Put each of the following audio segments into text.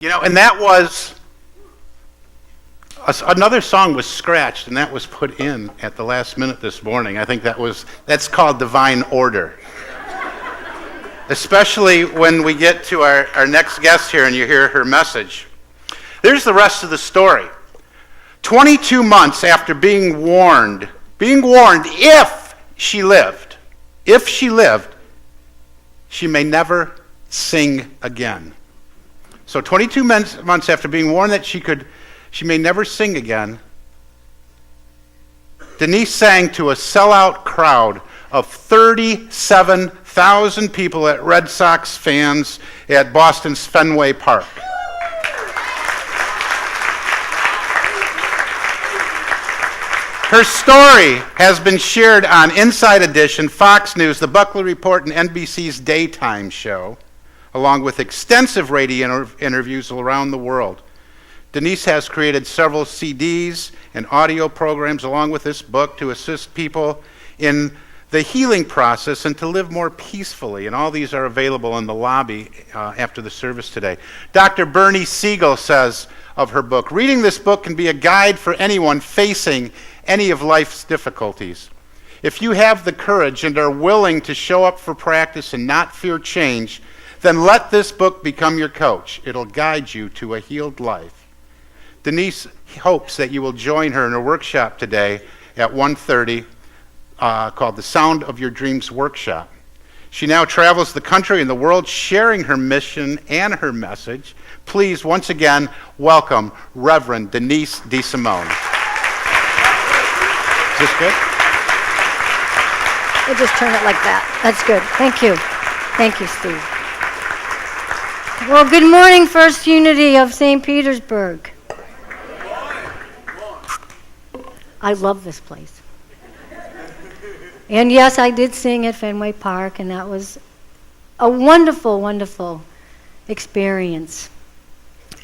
And that was, another song was scratched, and that was put in at the last minute this morning. I think that's called divine order. Especially when we get to our next guest here and you hear her message. There's the rest of the story. 22 months after being warned if she lived, she may never sing again. So 22 months after being warned that she may never sing again, Denise sang to a sellout crowd of 37,000 people at Red Sox fans at Boston's Fenway Park. Her story has been shared on Inside Edition, Fox News, The Buckley Report, and NBC's Daytime show, along with extensive radio interviews around the world. Denise has created several CDs and audio programs along with this book to assist people in the healing process and to live more peacefully. And all these are available in the lobby after the service today. Dr. Bernie Siegel says of her book, reading this book can be a guide for anyone facing any of life's difficulties. If you have the courage and are willing to show up for practice and not fear change, then let this book become your coach. It'll guide you to a healed life. Denise hopes that you will join her in a workshop today at 1:30 called The Sound of Your Dreams Workshop. She now travels the country and the world sharing her mission and her message. Please, once again, welcome Reverend Denise DeSimone. Is this good? We'll just turn it like that. That's good. Thank you. Thank you, Steve. Well, good morning, First Unity of St. Petersburg. I love this place. And yes, I did sing at Fenway Park, and that was a wonderful, wonderful experience.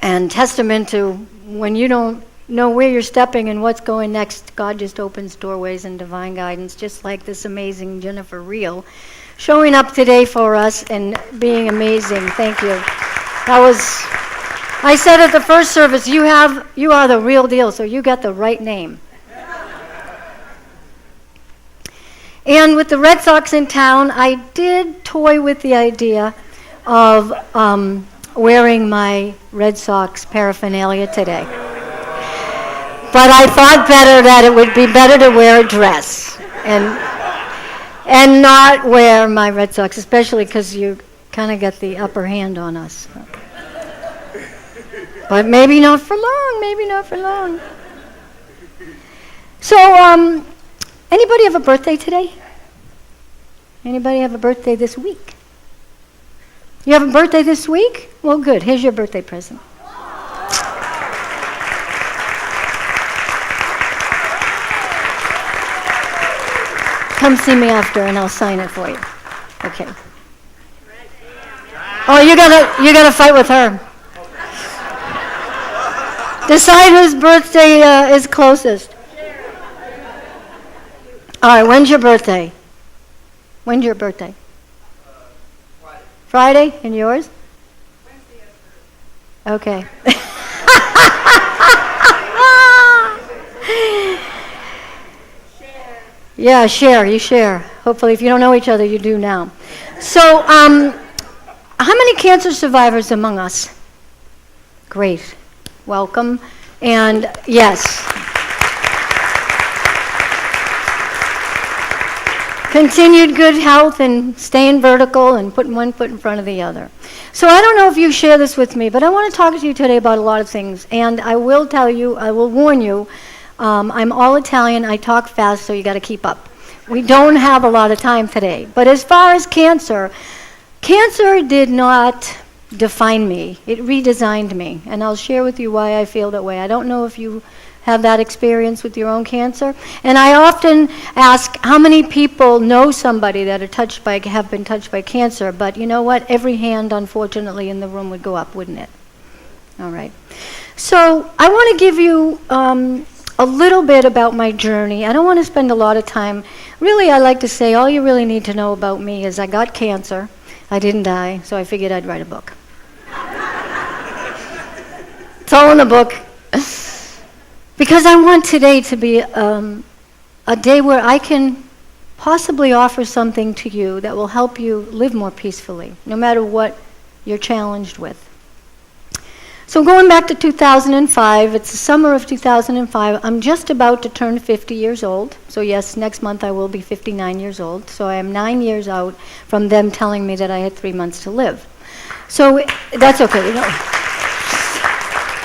And testament to when you don't know where you're stepping and what's going next, God just opens doorways and divine guidance, just like this amazing Jennifer Reel showing up today for us and being amazing. Thank you. I said at the first service, you are the real deal, so you got the right name. And with the Red Sox in town, I did toy with the idea of wearing my Red Sox paraphernalia today. But I thought that it would be better to wear a dress and not wear my Red Sox, especially because you kind of get the upper hand on us. But maybe not for long. So, anybody have a birthday today? Anybody have a birthday this week? You have a birthday this week? Well, good. Here's your birthday present. Come see me after, and I'll sign it for you. Okay. Oh, you gotta fight with her. Decide whose birthday is closest. All right. When's your birthday? When's your birthday? Friday. And yours? Okay. Yeah, you share. Hopefully, if you don't know each other, you do now. So, how many cancer survivors among us? Great. Welcome. And yes. Continued good health and staying vertical and putting one foot in front of the other. So I don't know if you share this with me, but I want to talk to you today about a lot of things. And I will warn you, I'm all Italian, I talk fast, so you got to keep up. We don't have a lot of time today. But as far as cancer did not define me. It redesigned me. And I'll share with you why I feel that way. I don't know if you have that experience with your own cancer. And I often ask how many people know somebody that have been touched by cancer. But you know what? Every hand, unfortunately, in the room would go up, wouldn't it? All right. So I want to give you a little bit about my journey. I don't want to spend a lot of time. Really, I like to say all you really need to know about me is I got cancer. I didn't die, so I figured I'd write a book. own a book. Because I want today to be a day where I can possibly offer something to you that will help you live more peacefully, no matter what you're challenged with. So going back to 2005, it's the summer of 2005. I'm just about to turn 50 years old. So yes, next month I will be 59 years old. So I am 9 years out from them telling me that I had 3 months to live. So that's okay.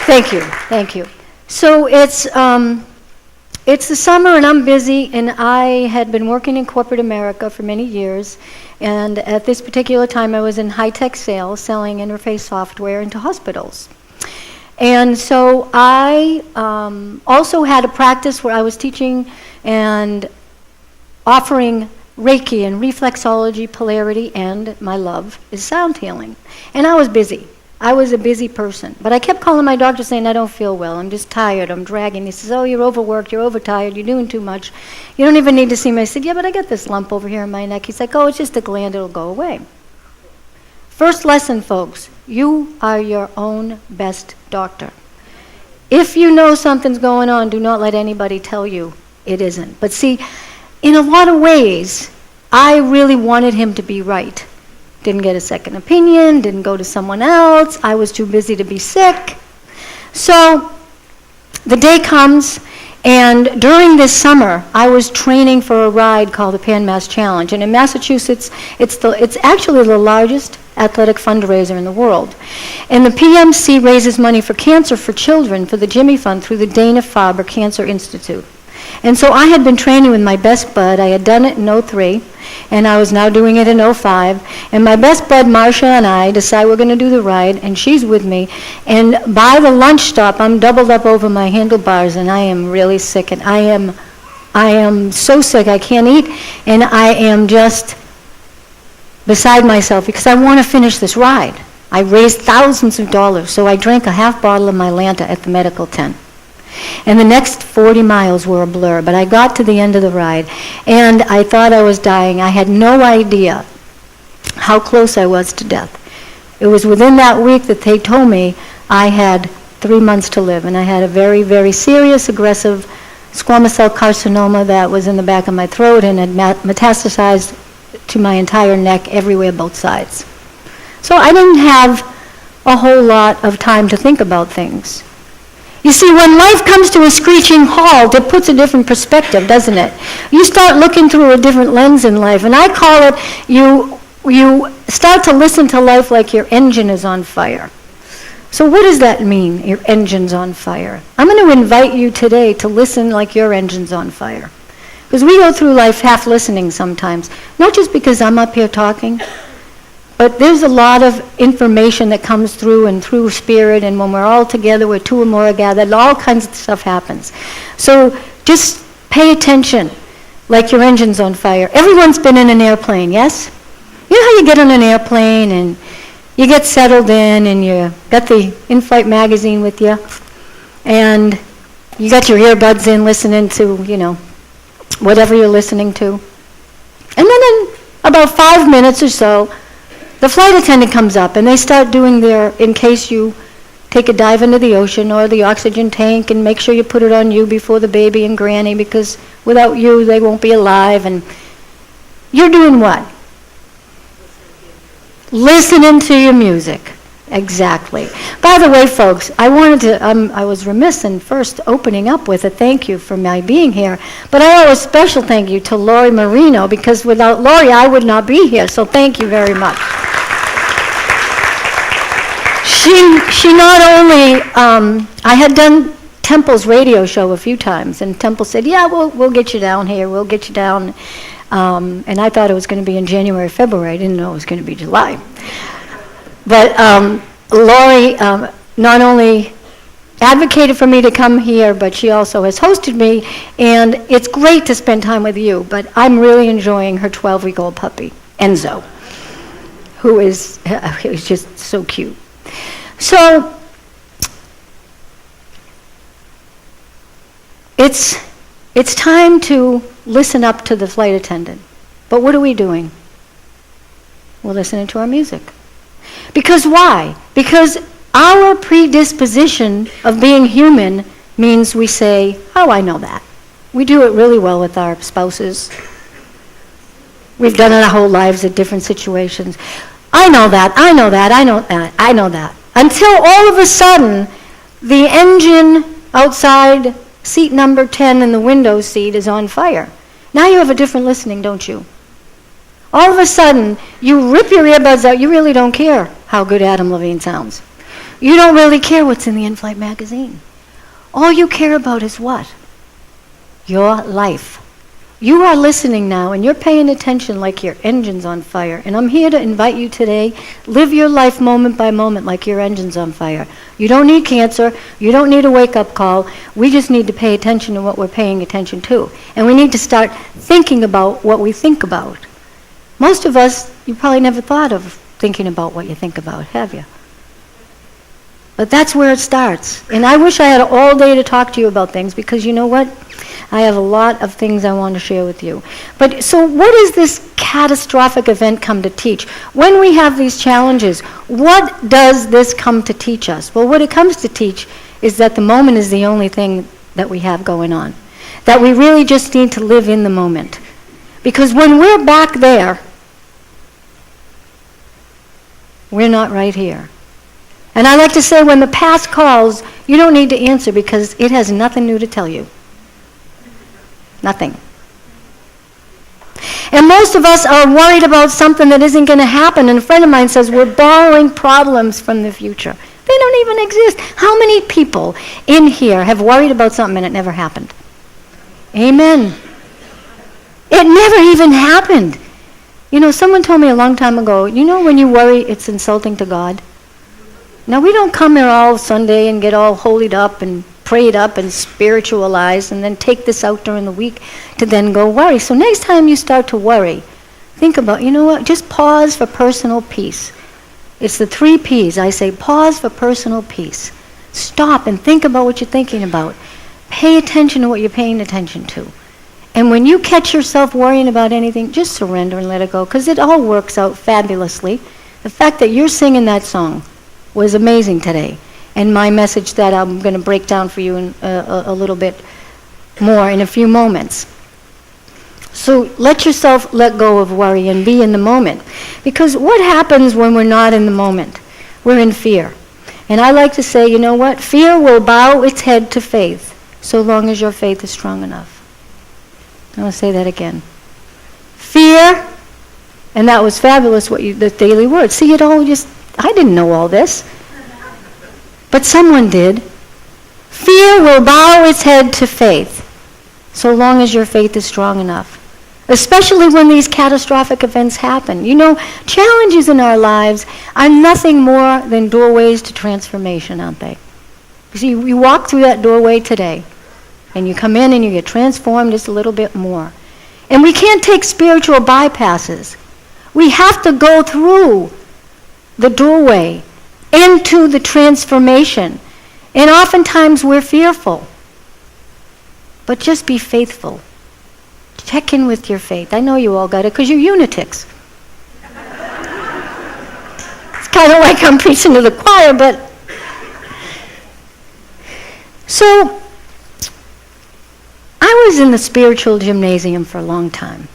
Thank you. So it's the summer and I'm busy, and I had been working in corporate America for many years, and at this particular time I was in high-tech sales, selling interface software into hospitals. And so I also had a practice where I was teaching and offering Reiki and reflexology, polarity, and my love is sound healing. And I was busy. I was a busy person. But I kept calling my doctor saying, I don't feel well. I'm just tired. I'm dragging. He says, oh, you're overworked. You're overtired. You're doing too much. You don't even need to see me. I said, yeah, but I got this lump over here in my neck. He's like, oh, it's just a gland. It'll go away. First lesson, folks. You are your own best doctor. If you know something's going on, do not let anybody tell you it isn't. But see, in a lot of ways, I really wanted him to be right. Didn't get a second opinion, didn't go to someone else. I was too busy to be sick. So the day comes, and during this summer, I was training for a ride called the Pan Mass Challenge. And in Massachusetts, it's actually the largest athletic fundraiser in the world. And the PMC raises money for cancer for children for the Jimmy Fund through the Dana-Farber Cancer Institute. And so I had been training with my best bud. I had done it in '03, and I was now doing it in '05. And my best bud, Marcia, and I decide we're going to do the ride, and she's with me. And by the lunch stop, I'm doubled up over my handlebars, and I am really sick. And I am so sick I can't eat, and I am just beside myself because I want to finish this ride. I raised thousands of dollars, so I drank a half bottle of my Lanta at the medical tent. And the next 40 miles were a blur, but I got to the end of the ride, and I thought I was dying. I had no idea how close I was to death. It was within that week that they told me I had 3 months to live, and I had a very, very serious, aggressive squamous cell carcinoma that was in the back of my throat and had metastasized to my entire neck, everywhere, both sides. So I didn't have a whole lot of time to think about things. You see, when life comes to a screeching halt, it puts a different perspective, doesn't it? You start looking through a different lens in life, and I call it you start to listen to life like your engine is on fire. So what does that mean, your engine's on fire? I'm going to invite you today to listen like your engine's on fire. Because we go through life half listening sometimes, not just because I'm up here talking, but there's a lot of information that comes through and through spirit, and when we're all together, where two or more are gathered, all kinds of stuff happens. So just pay attention like your engine's on fire. Everyone's been in an airplane, yes? You know how you get on an airplane and you get settled in and you got the in-flight magazine with you and you got your earbuds in listening to, whatever you're listening to. And then in about 5 minutes or so, the flight attendant comes up and they start doing their, in case you take a dive into the ocean, or the oxygen tank, and make sure you put it on you before the baby and granny, because without you they won't be alive. And you're doing what? Listening to your music. Exactly. By the way, folks, I was remiss in first opening up with a thank you for my being here, but I owe a special thank you to Lori Marino, because without Lori I would not be here, so thank you very much. She not only, I had done Temple's radio show a few times, and Temple said, yeah, we'll get you down here, we'll get you down, and I thought it was going to be in January, February. I didn't know it was going to be July. But Lori not only advocated for me to come here, but she also has hosted me, and it's great to spend time with you, but I'm really enjoying her 12-week-old puppy, Enzo, who is just so cute. So it's time to listen up to the flight attendant. But what are we doing? We're listening to our music. Because why? Because Our predisposition of being human means we say, oh, I know that. We do it really well with our spouses. We've done it our whole lives at different situations. I know that, I know that, I know that, I know that. Until all of a sudden, the engine outside seat number 10 in the window seat is on fire. Now you have a different listening, don't you? All of a sudden, you rip your earbuds out. You really don't care how good Adam Levine sounds. You don't really care what's in the in-flight magazine. All you care about is what? Your life. You are listening now, and you're paying attention like your engine's on fire. And I'm here to invite you today, live your life moment by moment like your engine's on fire. You don't need cancer. You don't need a wake-up call. We just need to pay attention to what we're paying attention to. And we need to start thinking about what we think about. Most of us, you probably never thought of thinking about what you think about, have you? But that's where it starts. And I wish I had all day to talk to you about things, because you know what? I have a lot of things I want to share with you. But so what does this catastrophic event come to teach? When we have these challenges, what does this come to teach us? Well, what it comes to teach is that the moment is the only thing that we have going on. That we really just need to live in the moment. Because when we're back there, we're not right here. And I like to say, when the past calls, you don't need to answer, because it has nothing new to tell you. Nothing. And most of us are worried about something that isn't going to happen. And a friend of mine says, we're borrowing problems from the future. They don't even exist. How many people in here have worried about something and it never happened? Amen. It never even happened. You know, someone told me a long time ago, you know, when you worry, it's insulting to God. Now, we don't come here all Sunday and get all holied up and prayed up and spiritualized and then take this out during the week to then go worry. So next time you start to worry, think about, you know what, just pause for personal peace. It's the 3 P's. I say pause for personal peace. Stop and think about what you're thinking about. Pay attention to what you're paying attention to. And when you catch yourself worrying about anything, just surrender and let it go, because it all works out fabulously. The fact that you're singing that song was amazing today. And my message that I'm going to break down for you in a little bit more in a few moments. So let yourself let go of worry and be in the moment. Because what happens when we're not in the moment? We're in fear. And I like to say, you know what? Fear will bow its head to faith, so long as your faith is strong enough. I'm going to say that again. Fear, and that was fabulous, the daily word. See, it all just, I didn't know all this. But someone did. Fear will bow its head to faith, so long as your faith is strong enough. Especially when these catastrophic events happen. You know, challenges in our lives are nothing more than doorways to transformation, aren't they? You see, you walk through that doorway today, and you come in and you get transformed just a little bit more. And we can't take spiritual bypasses. We have to go through the doorway into the transformation. And oftentimes we're fearful. But just be faithful. Check in with your faith. I know you all got it, because you're lunatics. It's kind of like I'm preaching to the choir, but... So, I was in the spiritual gymnasium for a long time.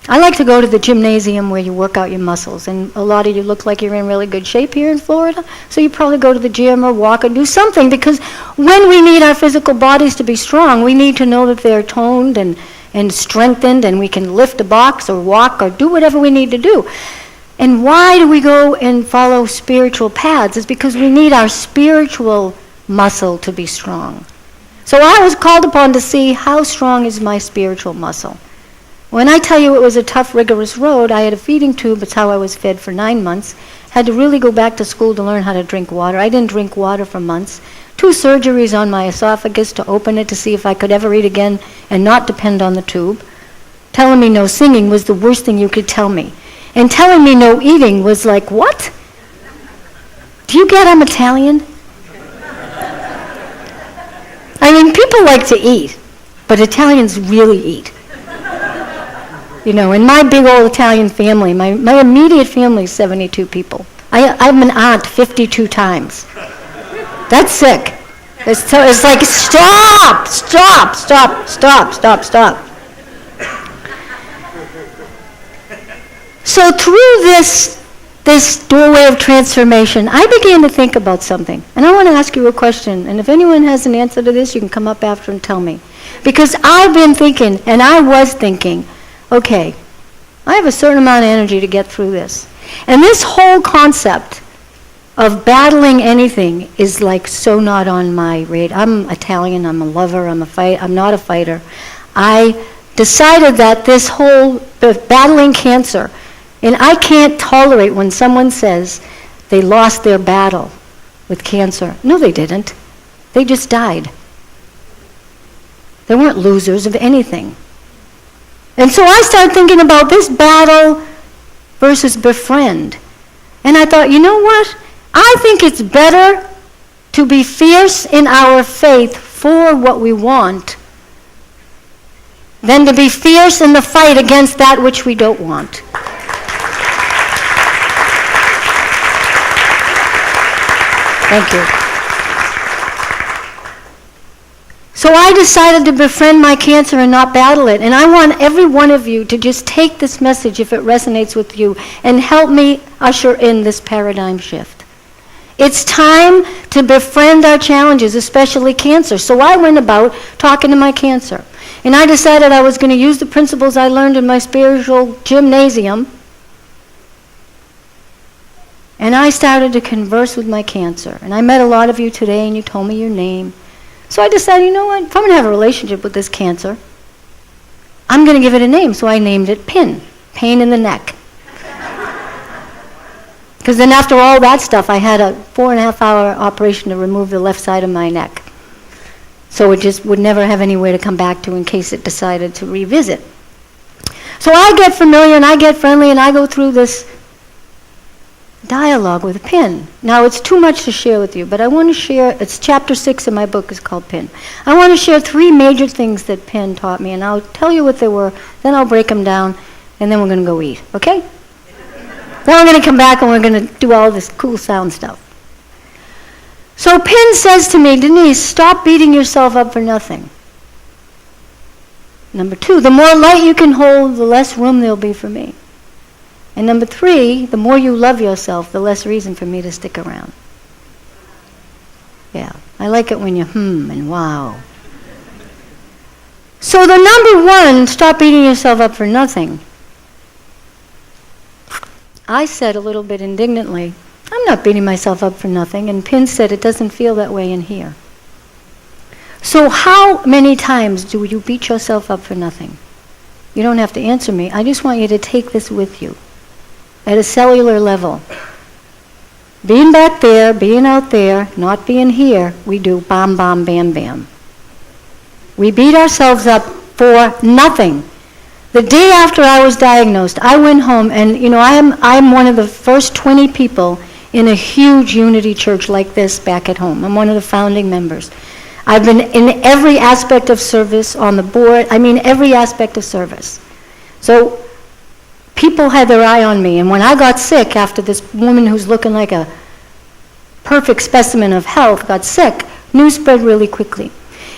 I like to go to the gymnasium where you work out your muscles, and a lot of you look like you're in really good shape here in Florida, so you probably go to the gym or walk or do something, because when we need our physical bodies to be strong, we need to know that they're toned and strengthened, and we can lift a box or walk or do whatever we need to do. And why do we go and follow spiritual paths? It's because we need our spiritual muscle to be strong. So I was called upon to see how strong is my spiritual muscle. When I tell you it was a tough, rigorous road, I had a feeding tube. It's how I was fed for 9 months. Had to really go back to school to learn how to drink water. I didn't drink water for months. 2 surgeries on my esophagus to open it to see if I could ever eat again and not depend on the tube. Telling me no singing was the worst thing you could tell me. And telling me no eating was like, what? Do you get I'm Italian? I mean, people like to eat, but Italians really eat. You know, in my big old Italian family, my immediate family is 72 people. I'm an aunt 52 times. That's sick. It's like, stop, stop, stop, stop, stop, stop. So through this doorway of transformation, I began to think about something. And I want to ask you a question. And if anyone has an answer to this, you can come up after and tell me. Because I've been thinking, and I was thinking, okay, I have a certain amount of energy to get through this. And this whole concept of battling anything is like so not on my radar. I'm Italian, I'm a lover, I'm not a fighter. I decided that this whole battling cancer, and I can't tolerate when someone says they lost their battle with cancer. No, they didn't. They just died. They weren't losers of anything. And so I started thinking about this battle versus befriend. And I thought, you know what? I think it's better to be fierce in our faith for what we want than to be fierce in the fight against that which we don't want. Thank you. So I decided to befriend my cancer and not battle it. And I want every one of you to just take this message if it resonates with you and help me usher in this paradigm shift. It's time to befriend our challenges, especially cancer. So I went about talking to my cancer. And I decided I was going to use the principles I learned in my spiritual gymnasium. And I started to converse with my cancer. And I met a lot of you today, and you told me your name. So I decided, you know what, if I'm going to have a relationship with this cancer, I'm going to give it a name. So I named it PIN, pain in the neck. Because then after all that stuff, I had a 4.5-hour operation to remove the left side of my neck. So it just would never have anywhere to come back to in case it decided to revisit. So I get familiar and I get friendly and I go through this dialogue with PIN. Now it's too much to share with you, but I want to share, it's chapter 6 in my book is called PIN. I want to share 3 major things that PIN taught me, and I'll tell you what they were, then I'll break them down, and then we're going to go eat, okay? Then we're going to come back and we're going to do all this cool sound stuff. So PIN says to me, Denise, stop beating yourself up for nothing. Number 2, the more light you can hold, the less room there'll be for me. And number 3, the more you love yourself, the less reason for me to stick around. Yeah, I like it when you and wow. So the number 1, stop beating yourself up for nothing. I said a little bit indignantly, I'm not beating myself up for nothing. And Pin said, it doesn't feel that way in here. So how many times do you beat yourself up for nothing? You don't have to answer me. I just want you to take this with you at a cellular level. Being back there, being out there, not being here, we do bam, bam, bam, bam. We beat ourselves up for nothing. The day after I was diagnosed, I went home, and I'm one of the first 20 people in a huge unity church like this back at home. I'm one of the founding members. I've been in every aspect of service on the board. Every aspect of service. So people had their eye on me, and when I got sick after this woman who's looking like a perfect specimen of health got sick, news spread really quickly.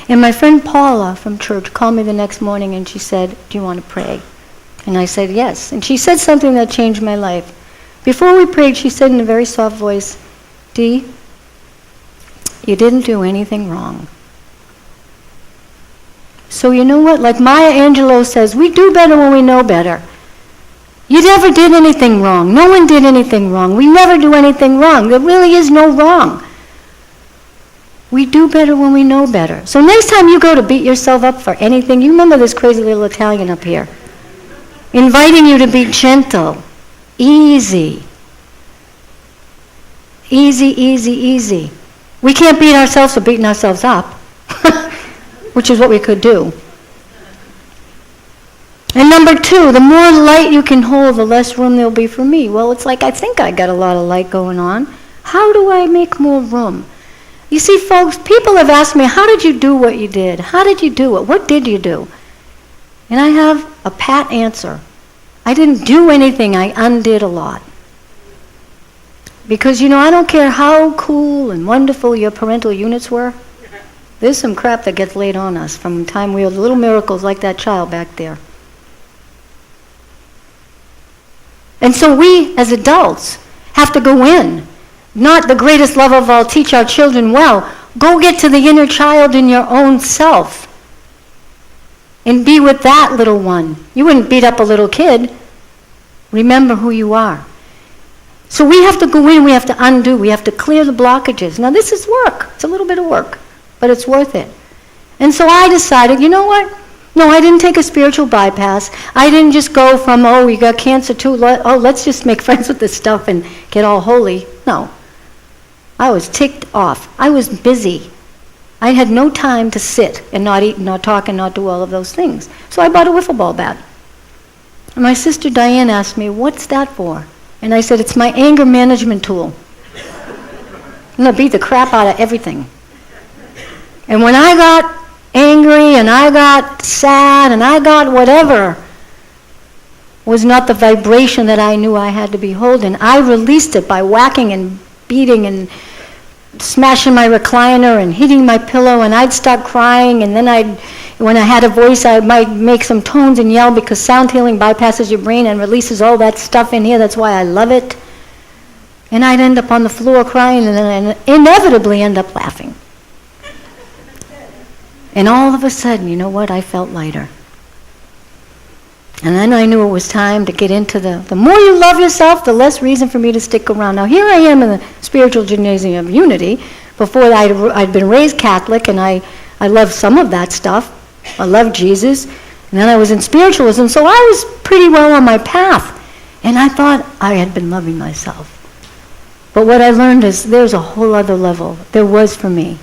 And my friend Paula from church called me the next morning and she said, do you want to pray? And I said, yes. And she said something that changed my life. Before we prayed, she said in a very soft voice, Dee, you didn't do anything wrong. So you know what? Like Maya Angelou says, we do better when we know better. You never did anything wrong. No one did anything wrong. We never do anything wrong. There really is no wrong. We do better when we know better. So next time you go to beat yourself up for anything, you remember this crazy little Italian up here, inviting you to be gentle, easy. Easy, easy, easy. We can't beat ourselves for beating ourselves up, which is what we could do. And number 2, the more light you can hold, the less room there'll be for me. Well, it's like I think I got a lot of light going on. How do I make more room? You see, folks, people have asked me, how did you do what you did? How did you do it? What did you do? And I have a pat answer. I didn't do anything. I undid a lot. Because, I don't care how cool and wonderful your parental units were, there's some crap that gets laid on us from the time we were little miracles like that child back there. And so we, as adults, have to go in. Not the greatest love of all, teach our children well. Go get to the inner child in your own self. And be with that little one. You wouldn't beat up a little kid. Remember who you are. So we have to go in, we have to undo, we have to clear the blockages. Now this is work. It's a little bit of work, but it's worth it. And so I decided, you know what? No, I didn't take a spiritual bypass. I didn't just go from, oh, you got cancer too, let's just make friends with this stuff and get all holy. No. I was ticked off. I was busy. I had no time to sit and not eat and not talk and not do all of those things. So I bought a wiffle ball bat. And my sister Diane asked me, what's that for? And I said, it's my anger management tool. I'm going to beat the crap out of everything. And when I got angry and I got sad and I got whatever was not the vibration that I knew I had to be holding, I released it by whacking and beating and smashing my recliner and hitting my pillow, and I'd start crying, and then when I had a voice, I might make some tones and yell, because sound healing bypasses your brain and releases all that stuff in here. That's why I love it. And I'd end up on the floor crying, and then I'd inevitably end up laughing. And all of a sudden, you know what? I felt lighter. And then I knew it was time to get into the more you love yourself, the less reason for me to stick around. Now here I am in the spiritual gymnasium of unity. Before I'd been raised Catholic, and I loved some of that stuff. I loved Jesus. And then I was in spiritualism, so I was pretty well on my path. And I thought I had been loving myself. But what I learned is there's a whole other level. There was for me.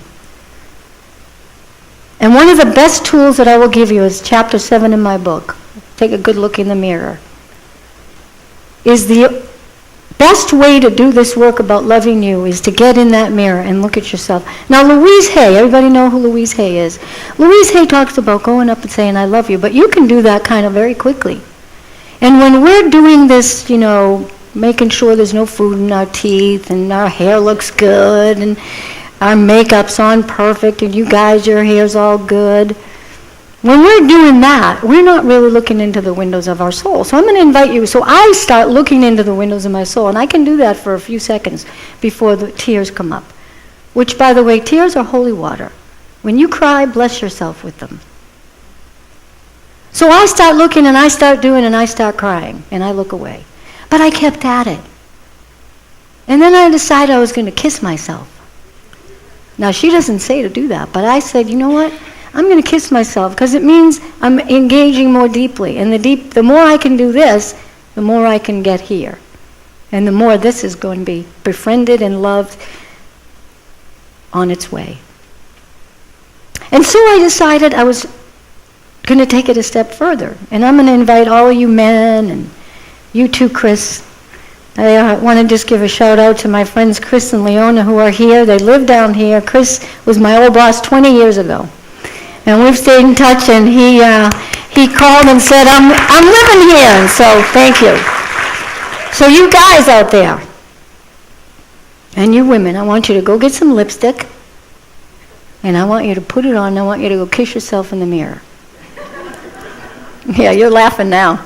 And one of the best tools that I will give you is chapter 7 in my book. Take a good look in the mirror. Is the best way to do this work about loving you is to get in that mirror and look at yourself. Now Louise Hay, everybody know who Louise Hay is? Louise Hay talks about going up and saying, I love you, but you can do that kind of very quickly. And when we're doing this, making sure there's no food in our teeth and our hair looks good and our makeup's on perfect and you guys, your hair's all good. When we're doing that, we're not really looking into the windows of our soul. So I'm going to invite you. So I start looking into the windows of my soul, and I can do that for a few seconds before the tears come up. Which, by the way, tears are holy water. When you cry, bless yourself with them. So I start looking, and I start doing, and I start crying, and I look away. But I kept at it. And then I decided I was going to kiss myself. Now, she doesn't say to do that, but I said, you know what? I'm going to kiss myself, because it means I'm engaging more deeply. And the more I can do this, the more I can get here. And the more this is going to be befriended and loved on its way. And so I decided I was going to take it a step further. And I'm going to invite all of you men, and you too, Chris. I want to just give a shout out to my friends Chris and Leona who are here. They live down here. Chris was my old boss 20 years ago. And we've stayed in touch, and he called and said, I'm living here, and so thank you. So you guys out there, and you women, I want you to go get some lipstick, and I want you to put it on, and I want you to go kiss yourself in the mirror. Yeah, you're laughing now.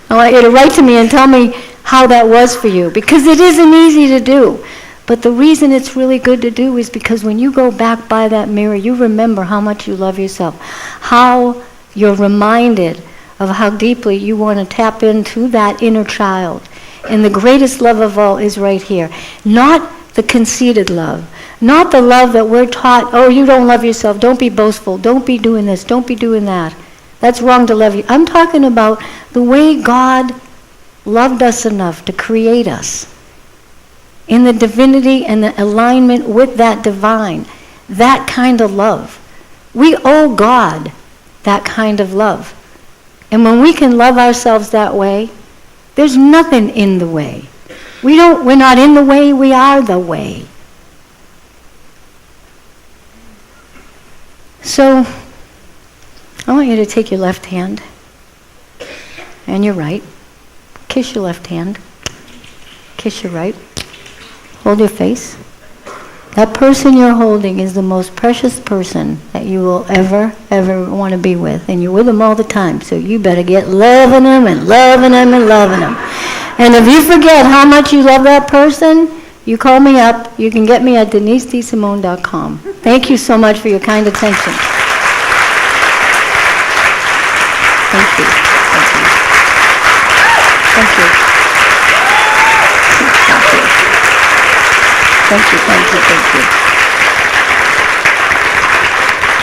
I want you to write to me and tell me how that was for you, because it isn't easy to do. But the reason it's really good to do is because when you go back by that mirror, you remember how much you love yourself, how you're reminded of how deeply you want to tap into that inner child. And the greatest love of all is right here. Not the conceited love, not the love that we're taught, oh, you don't love yourself, don't be boastful, don't be doing this, don't be doing that. That's wrong to love you. I'm talking about the way God loved us enough to create us. In the divinity and the alignment with that divine, that kind of love. We owe God that kind of love. And when we can love ourselves that way, there's nothing in the way. We're not in the way, we are the way. So, I want you to take your left hand and your right. Kiss your left hand. Kiss your right. Hold your face. That person you're holding is the most precious person that you will ever want to be with. And you're with them all the time. So you better get loving them and loving them and loving them. And if you forget how much you love that person, you call me up. You can get me at DeniseDeSimone.com. Thank you so much for your kind attention. Thank you. Thank you. Thank you. Thank you. Thank you. Thank you. Thank you.